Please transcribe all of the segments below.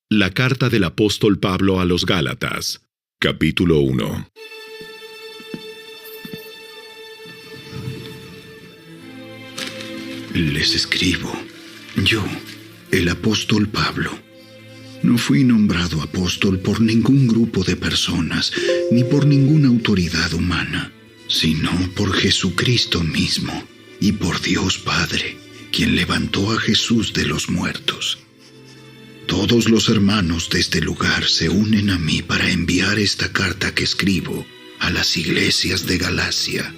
La carta del apóstol Pablo a los Gálatas, capítulo 1. Les escribo, yo, el apóstol Pablo. No fui nombrado apóstol por ningún grupo de personas, ni por ninguna autoridad humana, sino por Jesucristo mismo y por Dios Padre, quien levantó a Jesús de los muertos. Todos los hermanos de este lugar se unen a mí para enviar esta carta que escribo a las iglesias de Galacia.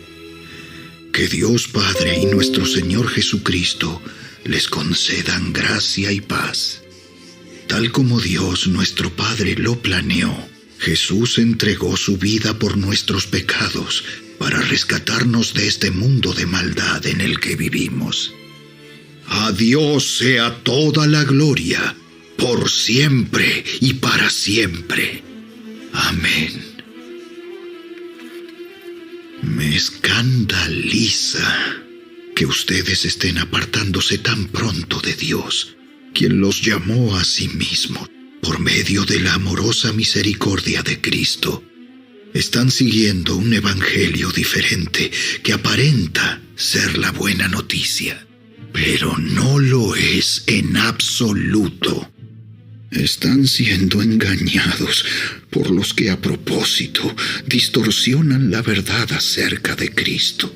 Que Dios Padre y nuestro Señor Jesucristo les concedan gracia y paz. Tal como Dios nuestro Padre lo planeó, Jesús entregó su vida por nuestros pecados para rescatarnos de este mundo de maldad en el que vivimos. A Dios sea toda la gloria, por siempre y para siempre. Amén. Me escandaliza que ustedes estén apartándose tan pronto de Dios, quien los llamó a sí mismo por medio de la amorosa misericordia de Cristo. Están siguiendo un evangelio diferente que aparenta ser la buena noticia, pero no lo es en absoluto. Están siendo engañados por los que a propósito distorsionan la verdad acerca de Cristo.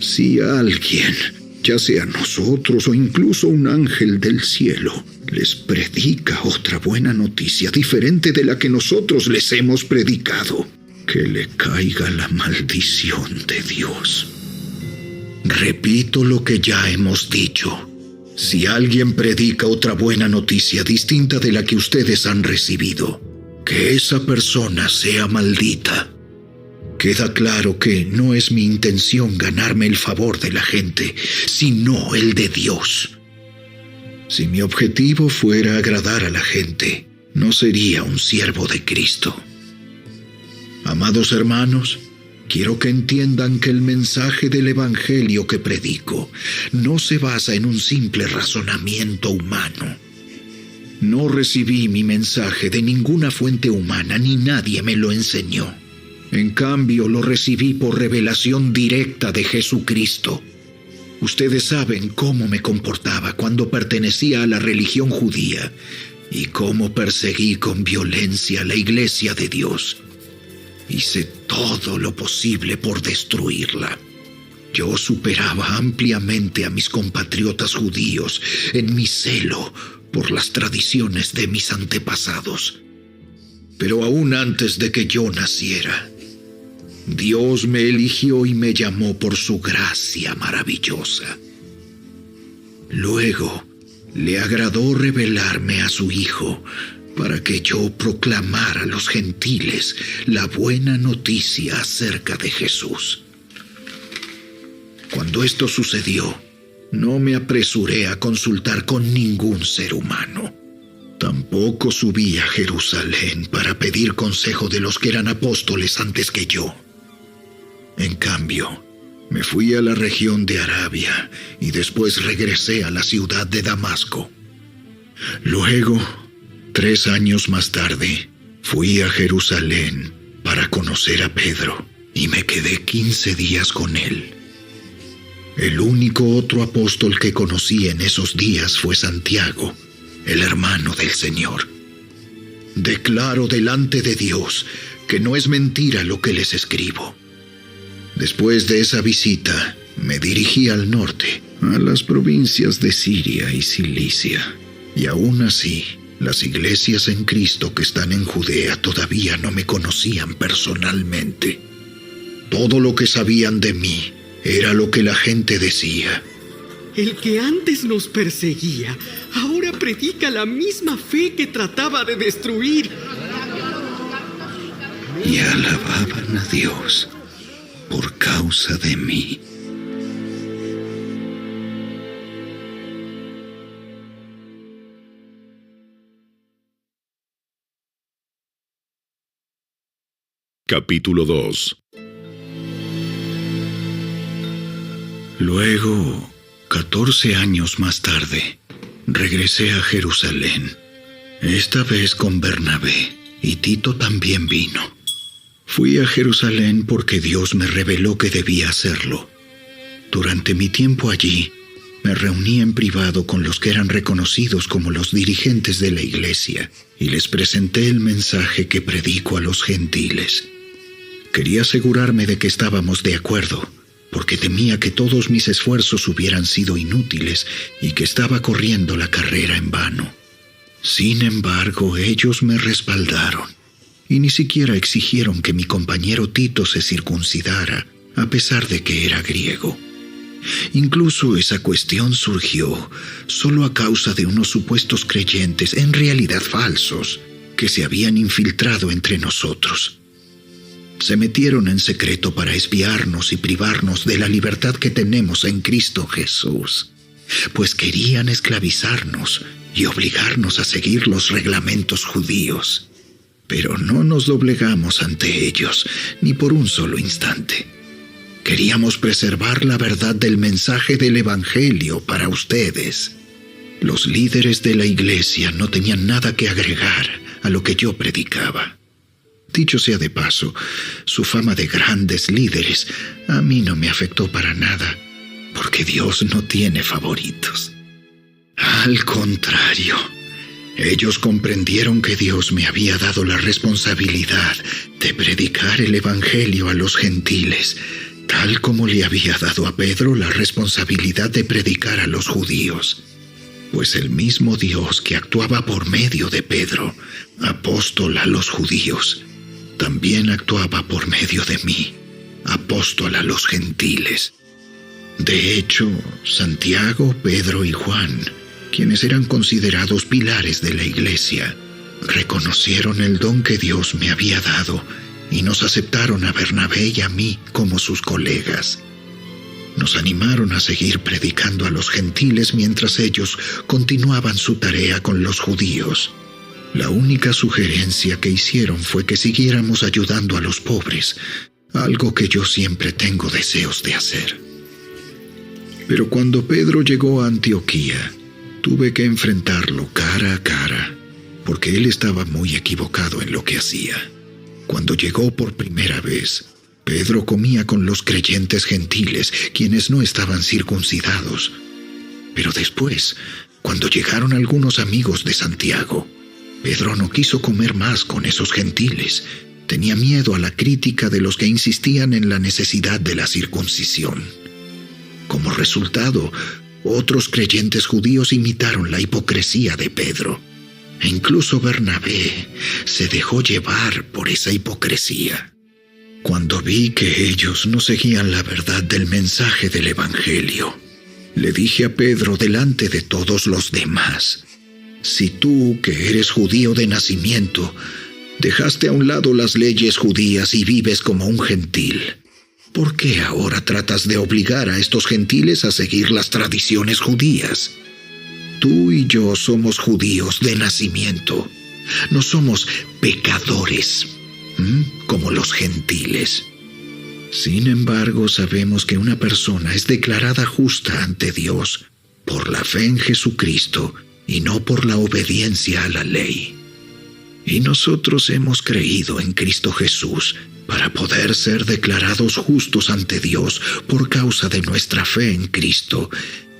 Si alguien, ya sea nosotros o incluso un ángel del cielo, les predica otra buena noticia diferente de la que nosotros les hemos predicado, que le caiga la maldición de Dios. Repito lo que ya hemos dicho. Si alguien predica otra buena noticia distinta de la que ustedes han recibido, que esa persona sea maldita. Queda claro que no es mi intención ganarme el favor de la gente, sino el de Dios. Si mi objetivo fuera agradar a la gente, no sería un siervo de Cristo. Amados hermanos, quiero que entiendan que el mensaje del evangelio que predico no se basa en un simple razonamiento humano. No recibí mi mensaje de ninguna fuente humana, ni nadie me lo enseñó. En cambio, lo recibí por revelación directa de Jesucristo. Ustedes saben cómo me comportaba cuando pertenecía a la religión judía y cómo perseguí con violencia a la iglesia de Dios. Hice todo lo posible por destruirla. Yo superaba ampliamente a mis compatriotas judíos en mi celo por las tradiciones de mis antepasados. Pero aún antes de que yo naciera, Dios me eligió y me llamó por su gracia maravillosa. Luego, le agradó revelarme a su Hijo para que yo proclamara a los gentiles la buena noticia acerca de Jesús. Cuando esto sucedió, no me apresuré a consultar con ningún ser humano. Tampoco subí a Jerusalén para pedir consejo de los que eran apóstoles antes que yo. En cambio, me fui a la región de Arabia y después regresé a la ciudad de Damasco. Luego, 3 años más tarde, fui a Jerusalén para conocer a Pedro y me quedé 15 días con él. El único otro apóstol que conocí en esos días fue Santiago, el hermano del Señor. Declaro delante de Dios que no es mentira lo que les escribo. Después de esa visita, me dirigí al norte, a las provincias de Siria y Cilicia, y aún así, las iglesias en Cristo que están en Judea todavía no me conocían personalmente. Todo lo que sabían de mí era lo que la gente decía. El que antes nos perseguía, ahora predica la misma fe que trataba de destruir. Y alababan a Dios por causa de mí. Capítulo 2. Luego, 14 años más tarde, regresé a Jerusalén. esta vez con Bernabé, y Tito también vino. Fui a Jerusalén porque Dios me reveló que debía hacerlo. Durante mi tiempo allí, me reuní en privado con los que eran reconocidos como los dirigentes de la iglesia y les presenté el mensaje que predico a los gentiles. Quería asegurarme de que estábamos de acuerdo, porque temía que todos mis esfuerzos hubieran sido inútiles y que estaba corriendo la carrera en vano. Sin embargo, ellos me respaldaron y ni siquiera exigieron que mi compañero Tito se circuncidara, a pesar de que era griego. Incluso esa cuestión surgió solo a causa de unos supuestos creyentes, en realidad falsos, que se habían infiltrado entre nosotros. Se metieron en secreto para espiarnos y privarnos de la libertad que tenemos en Cristo Jesús, pues querían esclavizarnos y obligarnos a seguir los reglamentos judíos. Pero no nos doblegamos ante ellos, ni por un solo instante. Queríamos preservar la verdad del mensaje del Evangelio para ustedes. Los líderes de la iglesia no tenían nada que agregar a lo que yo predicaba. Dicho sea de paso, su fama de grandes líderes a mí no me afectó para nada, porque Dios no tiene favoritos. Al contrario, ellos comprendieron que Dios me había dado la responsabilidad de predicar el Evangelio a los gentiles, tal como le había dado a Pedro la responsabilidad de predicar a los judíos. Pues el mismo Dios que actuaba por medio de Pedro, apóstol a los judíos, también actuaba por medio de mí, apóstol a los gentiles. De hecho, Santiago, Pedro y Juan, quienes eran considerados pilares de la iglesia, reconocieron el don que Dios me había dado y nos aceptaron a Bernabé y a mí como sus colegas. Nos animaron a seguir predicando a los gentiles mientras ellos continuaban su tarea con los judíos. La única sugerencia que hicieron fue que siguiéramos ayudando a los pobres, algo que yo siempre tengo deseos de hacer. Pero cuando Pedro llegó a Antioquía, tuve que enfrentarlo cara a cara, porque él estaba muy equivocado en lo que hacía. Cuando llegó por primera vez, Pedro comía con los creyentes gentiles, quienes no estaban circuncidados. Pero después, cuando llegaron algunos amigos de Santiago, Pedro no quiso comer más con esos gentiles. Tenía miedo a la crítica de los que insistían en la necesidad de la circuncisión. Como resultado, otros creyentes judíos imitaron la hipocresía de Pedro. E incluso Bernabé se dejó llevar por esa hipocresía. Cuando vi que ellos no seguían la verdad del mensaje del Evangelio, le dije a Pedro delante de todos los demás: si tú, que eres judío de nacimiento, dejaste a un lado las leyes judías y vives como un gentil, ¿por qué ahora tratas de obligar a estos gentiles a seguir las tradiciones judías? Tú y yo somos judíos de nacimiento. No somos pecadores, como los gentiles. Sin embargo, sabemos que una persona es declarada justa ante Dios por la fe en Jesucristo y no por la obediencia a la ley. Y nosotros hemos creído en Cristo Jesús para poder ser declarados justos ante Dios por causa de nuestra fe en Cristo,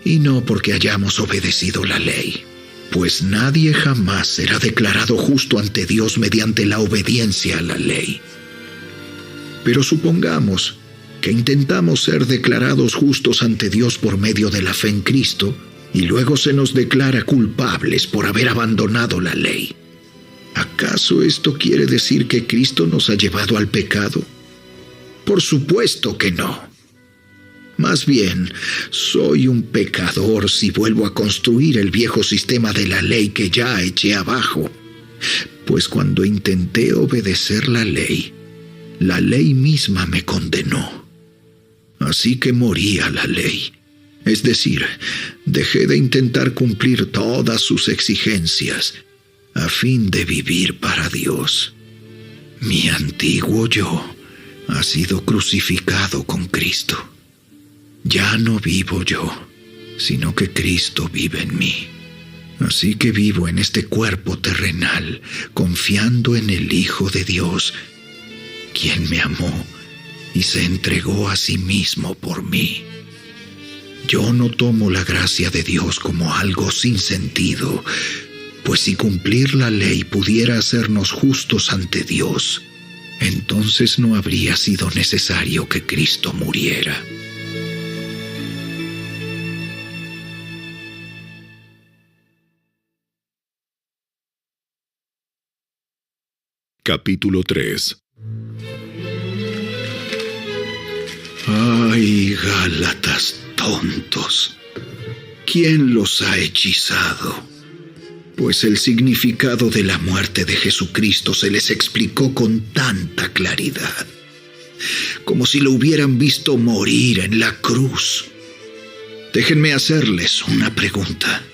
y no porque hayamos obedecido la ley. Pues nadie jamás será declarado justo ante Dios mediante la obediencia a la ley. Pero supongamos que intentamos ser declarados justos ante Dios por medio de la fe en Cristo, y luego se nos declara culpables por haber abandonado la ley. ¿Acaso esto quiere decir que Cristo nos ha llevado al pecado? Por supuesto que no. Más bien, soy un pecador si vuelvo a construir el viejo sistema de la ley que ya eché abajo. Pues cuando intenté obedecer la ley misma me condenó. Así que morí a la ley. Es decir, dejé de intentar cumplir todas sus exigencias a fin de vivir para Dios. Mi antiguo yo ha sido crucificado con Cristo. Ya no vivo yo, sino que Cristo vive en mí. Así que vivo en este cuerpo terrenal, confiando en el Hijo de Dios, quien me amó y se entregó a sí mismo por mí. Yo no tomo la gracia de Dios como algo sin sentido, pues si cumplir la ley pudiera hacernos justos ante Dios, entonces no habría sido necesario que Cristo muriera. Capítulo 3. ¡Ay, Gálatas tontos! ¿Quién los ha hechizado? Pues el significado de la muerte de Jesucristo se les explicó con tanta claridad, como si lo hubieran visto morir en la cruz. Déjenme hacerles una pregunta.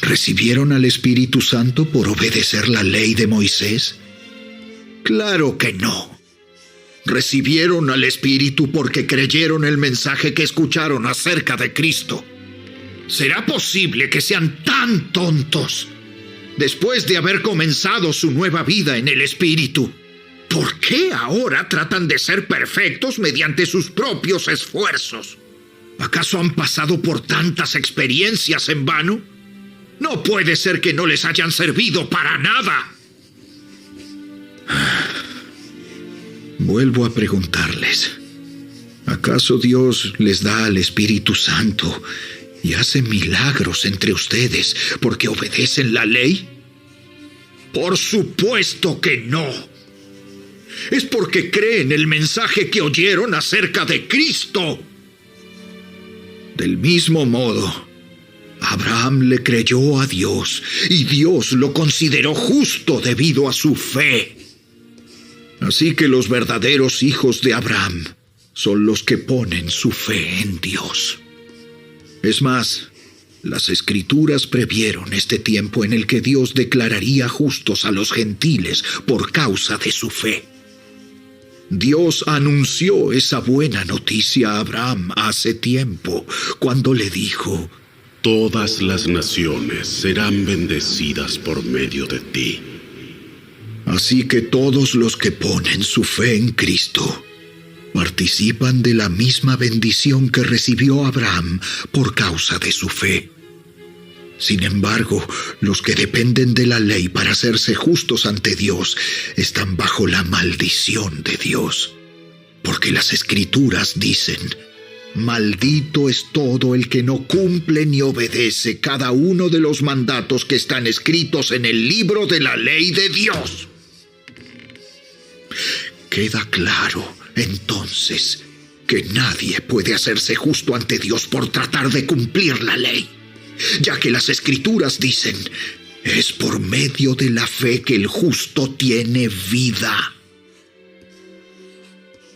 ¿Recibieron al Espíritu Santo por obedecer la ley de Moisés? ¡Claro que no! Recibieron al Espíritu porque creyeron el mensaje que escucharon acerca de Cristo. ¿Será posible que sean tan tontos? Después de haber comenzado su nueva vida en el Espíritu, ¿por qué ahora tratan de ser perfectos mediante sus propios esfuerzos? ¿Acaso han pasado por tantas experiencias en vano? No puede ser que no les hayan servido para nada. Vuelvo a preguntarles, ¿acaso Dios les da al Espíritu Santo y hace milagros entre ustedes porque obedecen la ley? Por supuesto que no. Es porque creen el mensaje que oyeron acerca de Cristo. Del mismo modo, Abraham le creyó a Dios y Dios lo consideró justo debido a su fe. Así que los verdaderos hijos de Abraham son los que ponen su fe en Dios. Es más, las Escrituras previeron este tiempo en el que Dios declararía justos a los gentiles por causa de su fe. Dios anunció esa buena noticia a Abraham hace tiempo, cuando le dijo: Todas las naciones serán bendecidas por medio de ti. Así que todos los que ponen su fe en Cristo participan de la misma bendición que recibió Abraham por causa de su fe. Sin embargo, los que dependen de la ley para hacerse justos ante Dios están bajo la maldición de Dios. Porque las Escrituras dicen: maldito es todo el que no cumple ni obedece cada uno de los mandatos que están escritos en el libro de la ley de Dios. Queda claro, entonces, que nadie puede hacerse justo ante Dios por tratar de cumplir la ley, ya que las Escrituras dicen: es por medio de la fe que el justo tiene vida.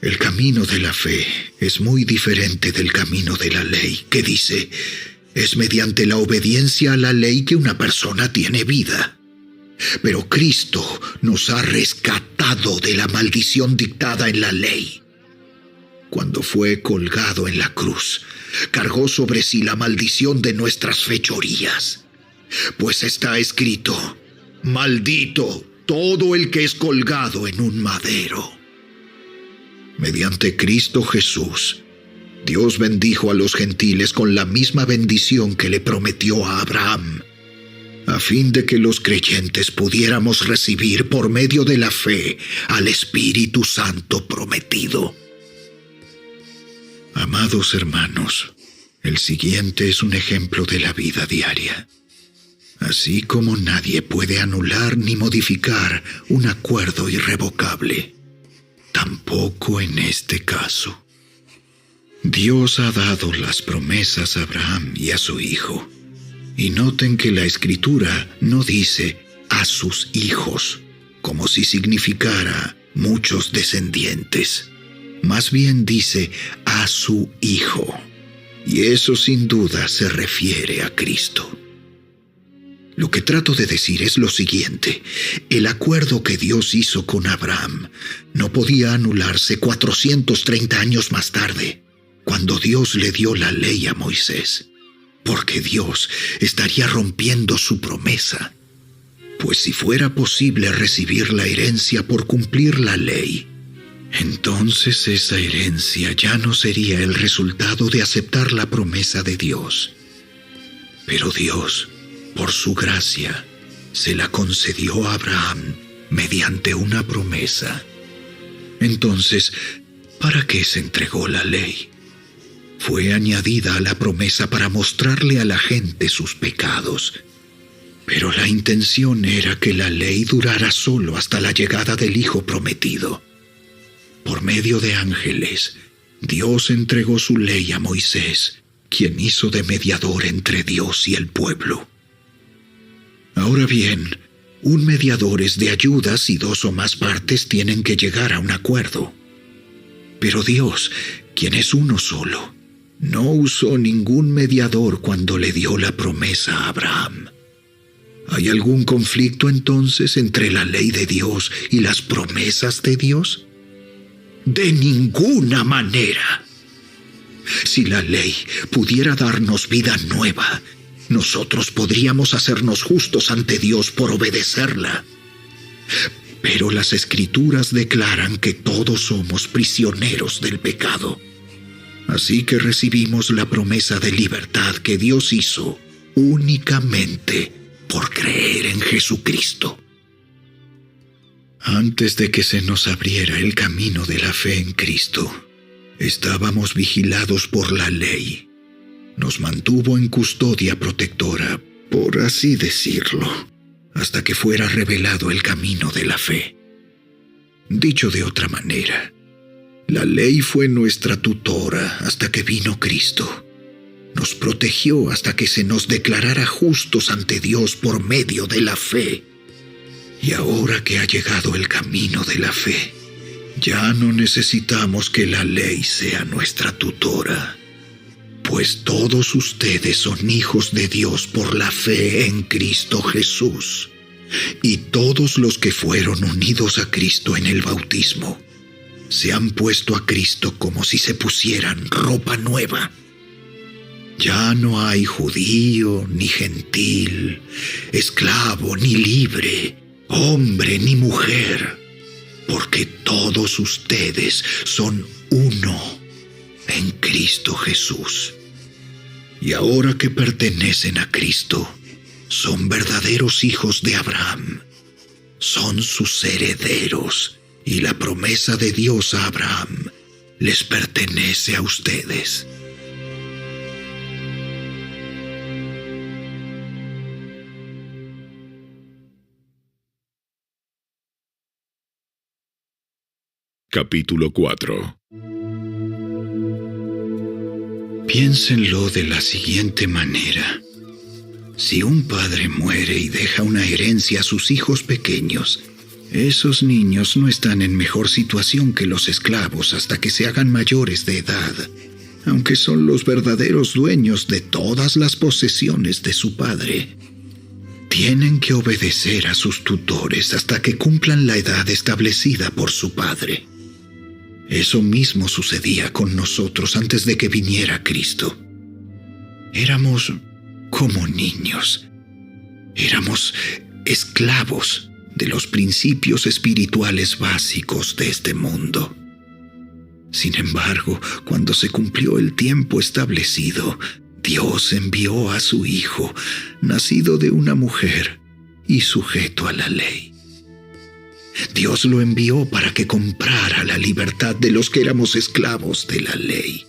El camino de la fe es muy diferente del camino de la ley, que dice: es mediante la obediencia a la ley que una persona tiene vida. Pero Cristo nos ha rescatado de la maldición dictada en la ley. Cuando fue colgado en la cruz, cargó sobre sí la maldición de nuestras fechorías. Pues está escrito: maldito todo el que es colgado en un madero. Mediante Cristo Jesús, Dios bendijo a los gentiles con la misma bendición que le prometió a Abraham, a fin de que los creyentes pudiéramos recibir por medio de la fe al Espíritu Santo prometido. Amados hermanos, el siguiente es un ejemplo de la vida diaria. Así como nadie puede anular ni modificar un acuerdo irrevocable, tampoco en este caso. Dios ha dado las promesas a Abraham y a su hijo. Y noten que la Escritura no dice a sus hijos, como si significara muchos descendientes. Más bien dice a su Hijo. Y eso sin duda se refiere a Cristo. Lo que trato de decir es lo siguiente: el acuerdo que Dios hizo con Abraham no podía anularse 430 años más tarde, cuando Dios le dio la ley a Moisés. porque Dios estaría rompiendo su promesa. Pues si fuera posible recibir la herencia por cumplir la ley, entonces esa herencia ya no sería el resultado de aceptar la promesa de Dios. Pero Dios, por su gracia, se la concedió a Abraham mediante una promesa. Entonces, ¿para qué se entregó la ley? Fue añadida a la promesa para mostrarle a la gente sus pecados. Pero la intención era que la ley durara solo hasta la llegada del Hijo prometido. Por medio de ángeles, Dios entregó su ley a Moisés, quien hizo de mediador entre Dios y el pueblo. Ahora bien, un mediador es de ayuda si dos o más partes tienen que llegar a un acuerdo. Pero Dios, quien es uno solo, no usó ningún mediador cuando le dio la promesa a Abraham. ¿Hay algún conflicto entonces entre la ley de Dios y las promesas de Dios? De ninguna manera. Si la ley pudiera darnos vida nueva, nosotros podríamos hacernos justos ante Dios por obedecerla. Pero las Escrituras declaran que todos somos prisioneros del pecado. Así que recibimos la promesa de libertad que Dios hizo únicamente por creer en Jesucristo. Antes de que se nos abriera el camino de la fe en Cristo, estábamos vigilados por la ley. Nos mantuvo en custodia protectora, por así decirlo, hasta que fuera revelado el camino de la fe. Dicho de otra manera, la ley fue nuestra tutora hasta que vino Cristo. Nos protegió hasta que se nos declarara justos ante Dios por medio de la fe. Y ahora que ha llegado el camino de la fe, ya no necesitamos que la ley sea nuestra tutora, pues todos ustedes son hijos de Dios por la fe en Cristo Jesús, y todos los que fueron unidos a Cristo en el bautismo se han puesto a Cristo como si se pusieran ropa nueva. Ya no hay judío ni gentil, esclavo ni libre, hombre ni mujer, porque todos ustedes son uno en Cristo Jesús. Y ahora que pertenecen a Cristo, son verdaderos hijos de Abraham, son sus herederos, y la promesa de Dios a Abraham les pertenece a ustedes. Capítulo 4. Piénsenlo de la siguiente manera. Si un padre muere y deja una herencia a sus hijos pequeños, esos niños no están en mejor situación que los esclavos hasta que se hagan mayores de edad, aunque son los verdaderos dueños de todas las posesiones de su padre. Tienen que obedecer a sus tutores hasta que cumplan la edad establecida por su padre. Eso mismo sucedía con nosotros antes de que viniera Cristo. Éramos como niños. Éramos esclavos de los principios espirituales básicos de este mundo. Sin embargo, cuando se cumplió el tiempo establecido, Dios envió a su Hijo, nacido de una mujer y sujeto a la ley. Dios lo envió para que comprara la libertad de los que éramos esclavos de la ley,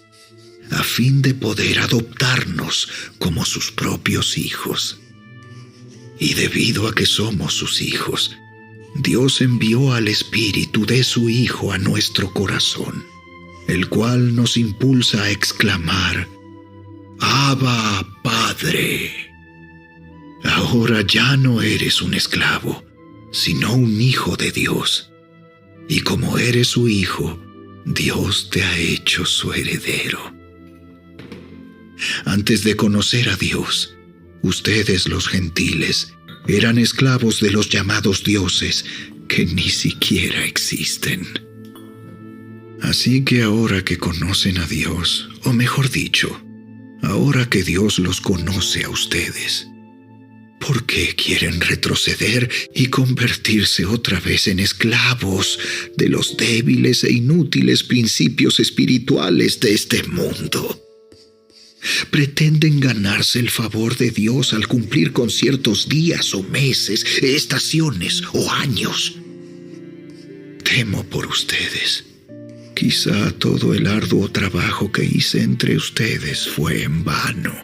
a fin de poder adoptarnos como sus propios hijos. Y debido a que somos sus hijos, Dios envió al Espíritu de su Hijo a nuestro corazón, el cual nos impulsa a exclamar: Abba, Padre. Ahora ya no eres un esclavo, sino un hijo de Dios. Y como eres su hijo, Dios te ha hecho su heredero. Antes de conocer a Dios, ustedes los gentiles eran esclavos de los llamados dioses que ni siquiera existen. Así que ahora que conocen a Dios, o mejor dicho, Ahora que Dios los conoce a ustedes, ¿por qué quieren retroceder y convertirse otra vez en esclavos de los débiles e inútiles principios espirituales de este mundo? Pretenden ganarse el favor de Dios al cumplir con ciertos días o meses, estaciones o años. Temo por ustedes. Quizá todo el arduo trabajo que hice entre ustedes fue en vano.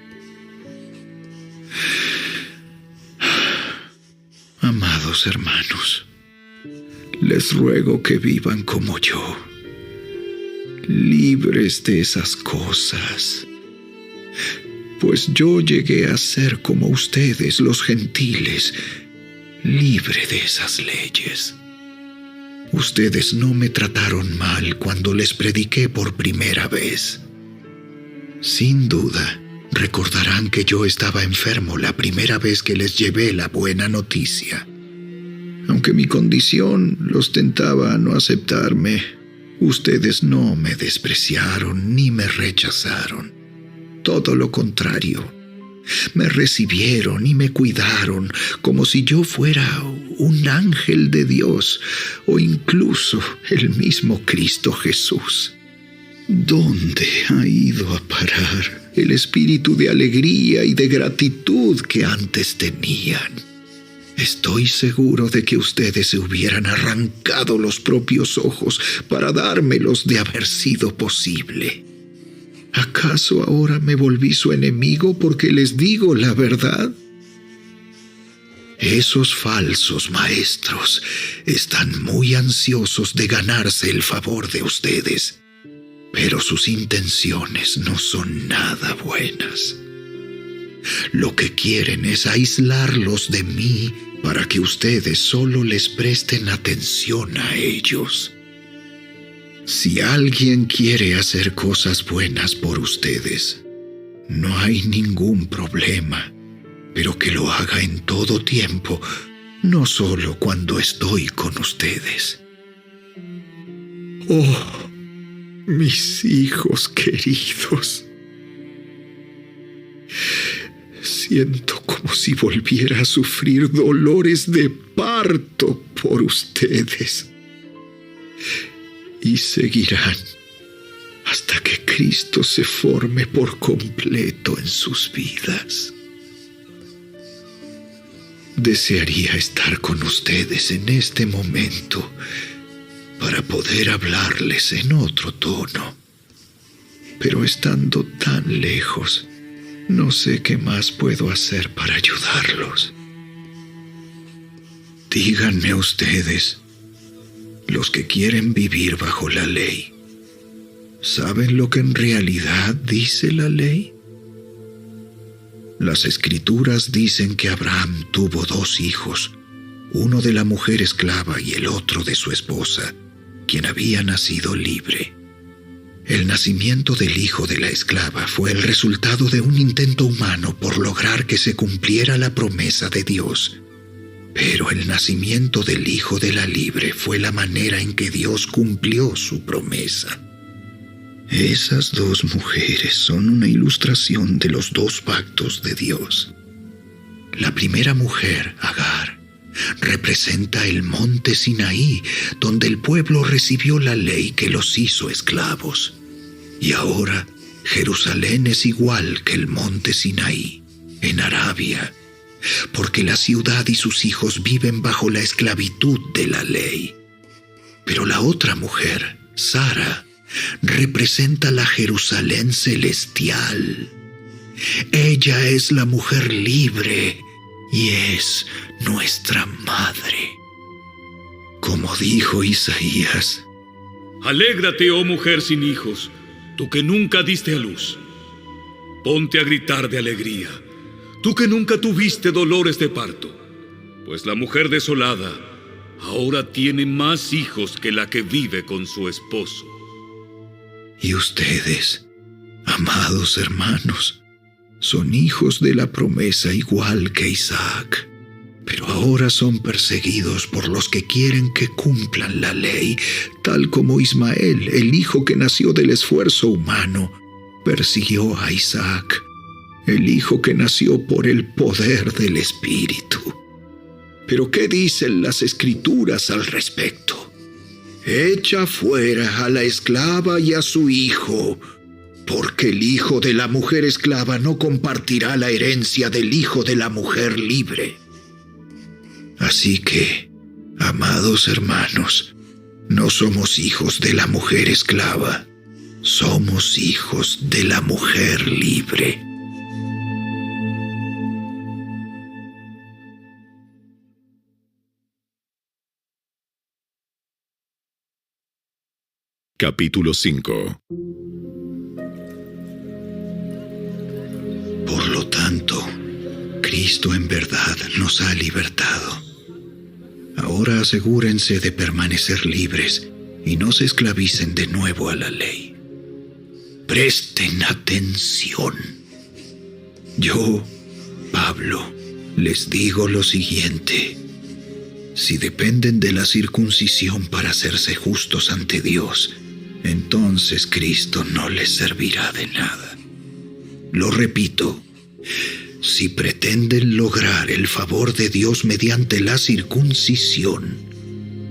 Amados hermanos, les ruego que vivan como yo, libres de esas cosas. Pues yo llegué a ser como ustedes, los gentiles, libre de esas leyes. Ustedes no me trataron mal cuando les prediqué por primera vez. Sin duda, recordarán que yo estaba enfermo la primera vez que les llevé la buena noticia. Aunque mi condición los tentaba a no aceptarme, ustedes no me despreciaron ni me rechazaron. Todo lo contrario, me recibieron y me cuidaron como si yo fuera un ángel de Dios o incluso el mismo Cristo Jesús. ¿Dónde ha ido a parar el espíritu de alegría y de gratitud que antes tenían? Estoy seguro de que ustedes se hubieran arrancado los propios ojos para dármelos de haber sido posible. ¿Acaso ahora me volví su enemigo porque les digo la verdad? Esos falsos maestros están muy ansiosos de ganarse el favor de ustedes, pero sus intenciones no son nada buenas. Lo que quieren es aislarlos de mí para que ustedes solo les presten atención a ellos. Si alguien quiere hacer cosas buenas por ustedes, no hay ningún problema, pero que lo haga en todo tiempo, no solo cuando estoy con ustedes. Oh, mis hijos queridos, siento como si volviera a sufrir dolores de parto por ustedes. Y seguirán hasta que Cristo se forme por completo en sus vidas. Desearía estar con ustedes en este momento para poder hablarles en otro tono, pero estando tan lejos, no sé qué más puedo hacer para ayudarlos. Díganme ustedes, los que quieren vivir bajo la ley, ¿saben lo que en realidad dice la ley? Las Escrituras dicen que Abraham tuvo 2 hijos, uno de la mujer esclava y el otro de su esposa, quien había nacido libre. El nacimiento del hijo de la esclava fue el resultado de un intento humano por lograr que se cumpliera la promesa de Dios. Pero el nacimiento del hijo de la libre fue la manera en que Dios cumplió su promesa. Esas 2 mujeres son una ilustración de los 2 pactos de Dios. La primera mujer, Agar, representa el monte Sinaí, donde el pueblo recibió la ley que los hizo esclavos. Y ahora Jerusalén es igual que el monte Sinaí, en Arabia, porque la ciudad y sus hijos viven bajo la esclavitud de la ley. Pero la otra mujer, Sara, representa la Jerusalén celestial. Ella es la mujer libre y es nuestra madre. Como dijo Isaías: Alégrate, oh mujer sin hijos, tú que nunca diste a luz. Ponte a gritar de alegría, tú que nunca tuviste dolores de parto, pues la mujer desolada ahora tiene más hijos que la que vive con su esposo. Y ustedes, amados hermanos, son hijos de la promesa igual que Isaac, pero ahora son perseguidos por los que quieren que cumplan la ley, tal como Ismael, el hijo que nació del esfuerzo humano, persiguió a Isaac el Hijo que nació por el poder del Espíritu. Pero ¿qué dicen las Escrituras al respecto? Echa fuera a la esclava y a su hijo, porque el hijo de la mujer esclava no compartirá la herencia del hijo de la mujer libre. Así que, amados hermanos, no somos hijos de la mujer esclava, somos hijos de la mujer libre. Capítulo 5. Por lo tanto, Cristo en verdad nos ha libertado. Ahora asegúrense de permanecer libres y no se esclavicen de nuevo a la ley. Presten atención. Yo, Pablo, les digo lo siguiente. Si dependen de la circuncisión para hacerse justos ante Dios, entonces Cristo no les servirá de nada. Lo repito, si pretenden lograr el favor de Dios mediante la circuncisión,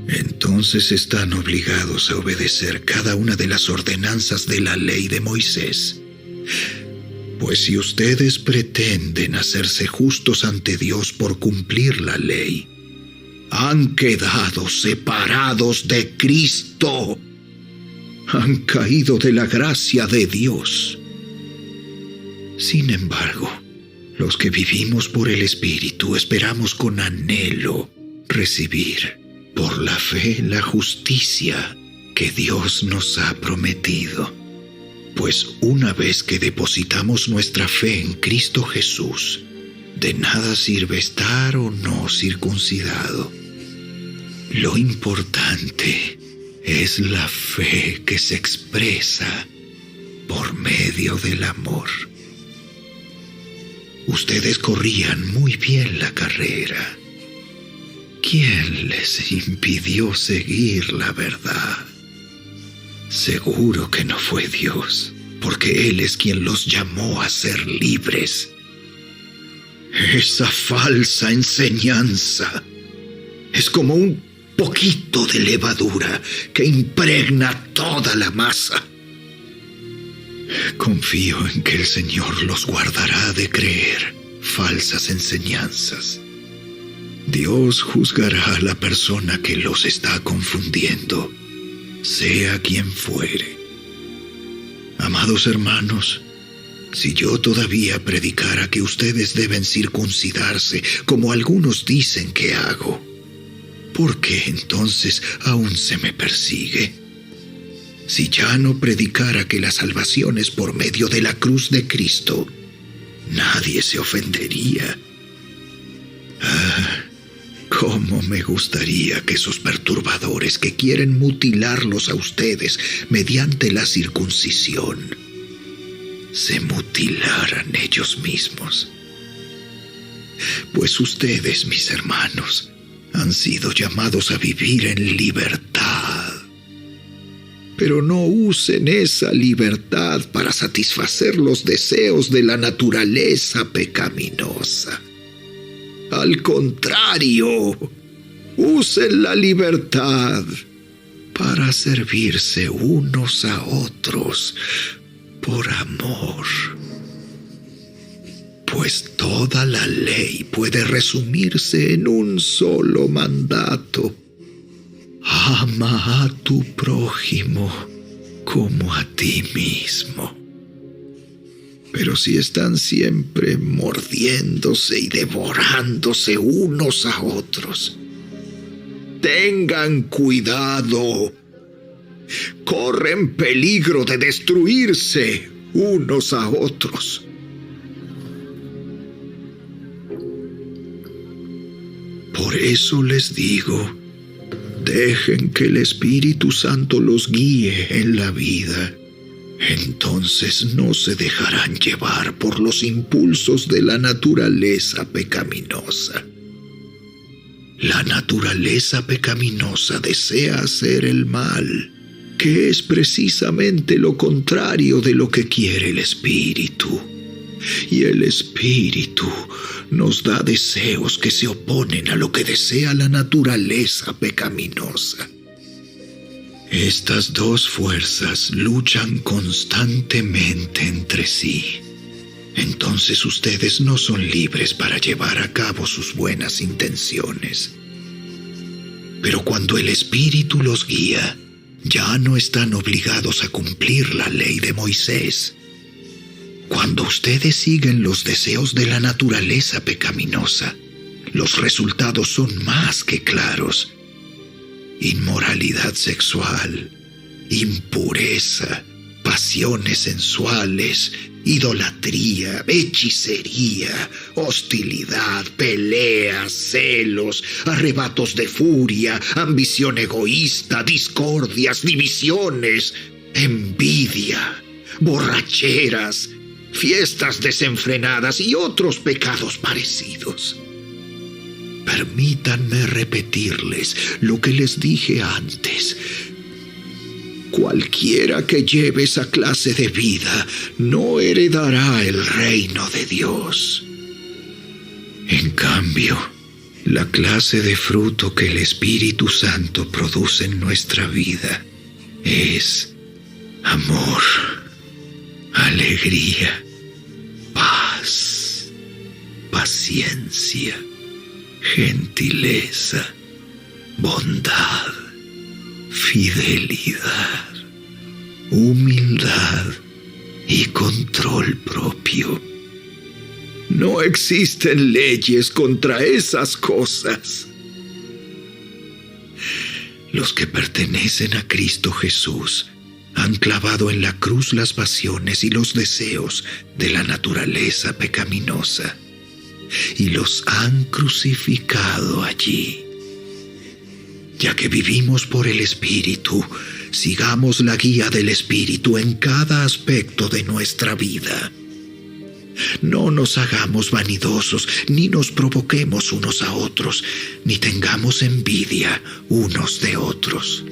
entonces están obligados a obedecer cada una de las ordenanzas de la ley de Moisés. Pues si ustedes pretenden hacerse justos ante Dios por cumplir la ley, han quedado separados de Cristo. Han caído de la gracia de Dios. Sin embargo, los que vivimos por el Espíritu esperamos con anhelo recibir por la fe la justicia que Dios nos ha prometido. Pues una vez que depositamos nuestra fe en Cristo Jesús, de nada sirve estar o no circuncidado. Lo importante es la fe que se expresa por medio del amor. Ustedes corrían muy bien la carrera. ¿Quién les impidió seguir la verdad? Seguro que no fue Dios, porque Él es quien los llamó a ser libres. Esa falsa enseñanza es como un poquito de levadura que impregna toda la masa. Confío en que el Señor los guardará de creer falsas enseñanzas. Dios juzgará a la persona que los está confundiendo, sea quien fuere. Amados hermanos, si yo todavía predicara que ustedes deben circuncidarse, como algunos dicen que hago, ¿por qué entonces aún se me persigue? Si ya no predicara que la salvación es por medio de la cruz de Cristo, nadie se ofendería. Cómo me gustaría que esos perturbadores que quieren mutilarlos a ustedes mediante la circuncisión se mutilaran ellos mismos. Pues ustedes, mis hermanos, han sido llamados a vivir en libertad. Pero no usen esa libertad para satisfacer los deseos de la naturaleza pecaminosa. Al contrario, usen la libertad para servirse unos a otros por amor. Pues toda la ley puede resumirse en un solo mandato: ama a tu prójimo como a ti mismo. Pero si están siempre mordiéndose y devorándose unos a otros, tengan cuidado. Corren peligro de destruirse unos a otros. Por eso les digo, dejen que el Espíritu Santo los guíe en la vida. Entonces no se dejarán llevar por los impulsos de la naturaleza pecaminosa. La naturaleza pecaminosa desea hacer el mal, que es precisamente lo contrario de lo que quiere el Espíritu. Y el Espíritu nos da deseos que se oponen a lo que desea la naturaleza pecaminosa. Estas dos fuerzas luchan constantemente entre sí. Entonces ustedes no son libres para llevar a cabo sus buenas intenciones. Pero cuando el Espíritu los guía, ya no están obligados a cumplir la ley de Moisés. Cuando ustedes siguen los deseos de la naturaleza pecaminosa, los resultados son más que claros. Inmoralidad sexual, impureza, pasiones sensuales, idolatría, hechicería, hostilidad, peleas, celos, arrebatos de furia, ambición egoísta, discordias, divisiones, envidia, borracheras, fiestas desenfrenadas y otros pecados parecidos. Permítanme repetirles lo que les dije antes. Cualquiera que lleve esa clase de vida no heredará el reino de Dios. En cambio, la clase de fruto que el Espíritu Santo produce en nuestra vida es amor, alegría, paz, paciencia, gentileza, bondad, fidelidad, humildad y control propio. No existen leyes contra esas cosas. Los que pertenecen a Cristo Jesús han clavado en la cruz las pasiones y los deseos de la naturaleza pecaminosa y los han crucificado allí. Ya que vivimos por el Espíritu, sigamos la guía del Espíritu en cada aspecto de nuestra vida. No nos hagamos vanidosos, ni nos provoquemos unos a otros, ni tengamos envidia unos de otros.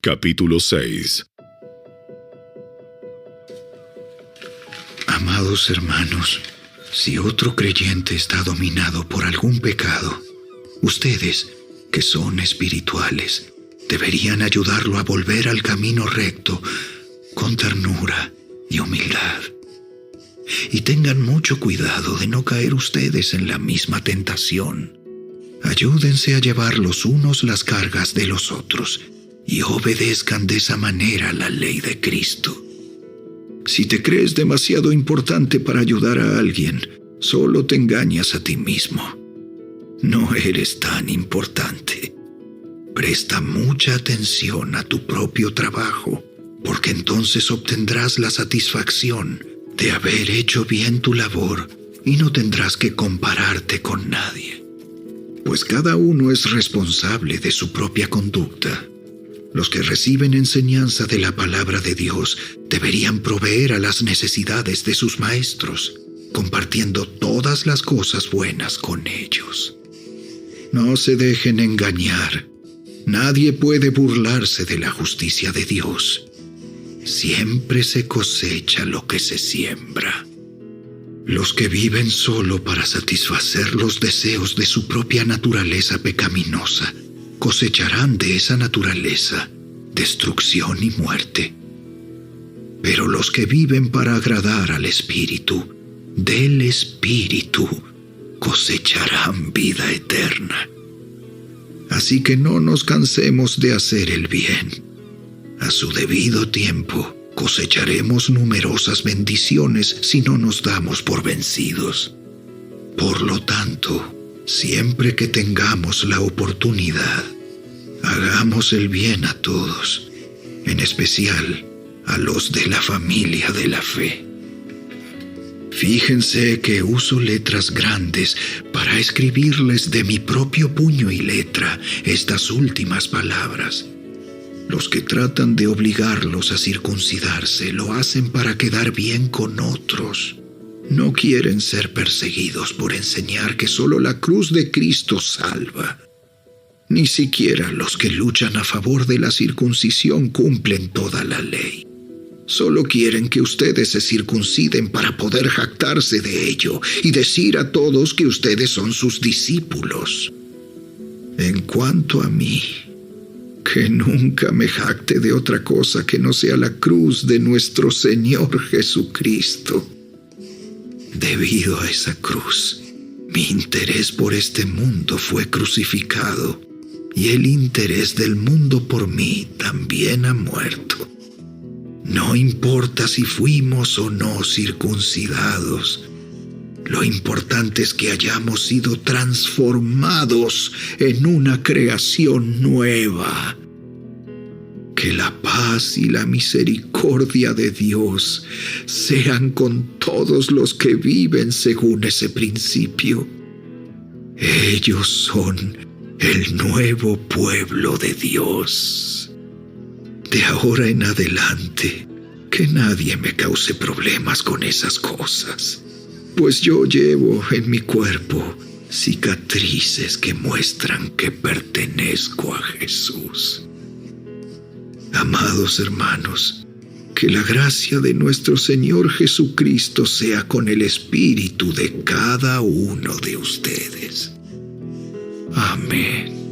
Capítulo 6. Amados hermanos, si otro creyente está dominado por algún pecado, ustedes, que son espirituales, deberían ayudarlo a volver al camino recto con ternura y humildad. Y tengan mucho cuidado de no caer ustedes en la misma tentación. Ayúdense a llevar los unos las cargas de los otros y obedezcan de esa manera la ley de Cristo. Si te crees demasiado importante para ayudar a alguien, solo te engañas a ti mismo. No eres tan importante. Presta mucha atención a tu propio trabajo, porque entonces obtendrás la satisfacción de haber hecho bien tu labor y no tendrás que compararte con nadie. Pues cada uno es responsable de su propia conducta. Los que reciben enseñanza de la palabra de Dios deberían proveer a las necesidades de sus maestros, compartiendo todas las cosas buenas con ellos. No se dejen engañar. Nadie puede burlarse de la justicia de Dios. Siempre se cosecha lo que se siembra. Los que viven solo para satisfacer los deseos de su propia naturaleza pecaminosa cosecharán de esa naturaleza destrucción y muerte. Pero los que viven para agradar al Espíritu, del Espíritu, cosecharán vida eterna. Así que no nos cansemos de hacer el bien. A su debido tiempo cosecharemos numerosas bendiciones si no nos damos por vencidos. Por lo tanto, siempre que tengamos la oportunidad, hagamos el bien a todos, en especial a los de la familia de la fe. Fíjense que uso letras grandes para escribirles de mi propio puño y letra estas últimas palabras. Los que tratan de obligarlos a circuncidarse lo hacen para quedar bien con otros. No quieren ser perseguidos por enseñar que solo la cruz de Cristo salva. Ni siquiera los que luchan a favor de la circuncisión cumplen toda la ley. Solo quieren que ustedes se circunciden para poder jactarse de ello y decir a todos que ustedes son sus discípulos. En cuanto a mí, que nunca me jacte de otra cosa que no sea la cruz de nuestro Señor Jesucristo. Debido a esa cruz, mi interés por este mundo fue crucificado, y el interés del mundo por mí también ha muerto. No importa si fuimos o no circuncidados, lo importante es que hayamos sido transformados en una creación nueva. Que la paz y la misericordia de Dios sean con todos los que viven según ese principio. Ellos son el nuevo pueblo de Dios. De ahora en adelante, que nadie me cause problemas con esas cosas, pues yo llevo en mi cuerpo cicatrices que muestran que pertenezco a Jesús. Amados hermanos, que la gracia de nuestro Señor Jesucristo sea con el espíritu de cada uno de ustedes. Amén.